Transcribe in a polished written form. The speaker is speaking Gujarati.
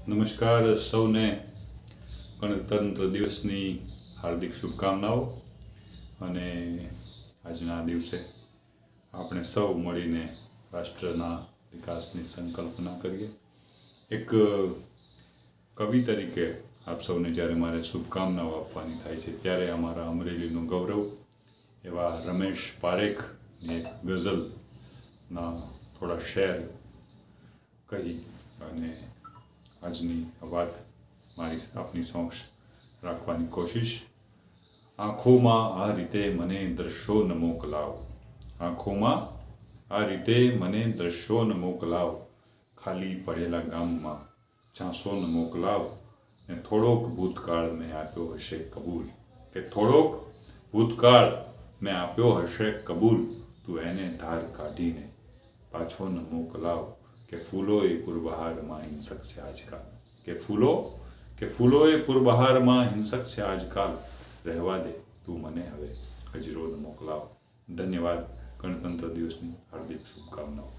નમસ્કાર સૌને ગણતંત્ર દિવસની હાર્દિક શુભકામનાઓ અને આજના દિવસે આપણે સૌ મળીને રાષ્ટ્રના વિકાસની સંકલ્પના કરીએ. એક કવિ તરીકે આપ સૌને જ્યારે મારે શુભકામનાઓ આપવાની થાય છે ત્યારે અમારા અમરેલીનું ગૌરવ એવા રમેશ પારેખની એક ગઝલના થોડા શેર કહી અને આજની વાત મારી આપની સમક્ષ રાખવાની કોશિશ. આંખોમાં આ રીતે મને દ્રશ્યો ન મોકલાવ, આંખોમાં આ રીતે મને દ્રશ્યો ન મોકલાવ, ખાલી પડેલા ગામમાં ઝાંસો ન મોકલાવ, ને થોડોક ભૂતકાળ મેં આપ્યો હશે કબૂલ, કે થોડોક ભૂતકાળ મેં આપ્યો હશે કબૂલ, તું એને ધાર કાઢીને પાછો ન મોકલાવ, કે ફૂલોએ પૂરબહારમાં હિંસક છે આજકાલ, કે ફૂલોએ પૂરબહારમાં હિંસક છે આજકાલ, રહેવા દે તું મને હવે કચરો ન મોકલાવ. ધન્યવાદ. ગણતંત્ર દિવસની હાર્દિક શુભકામનાઓ.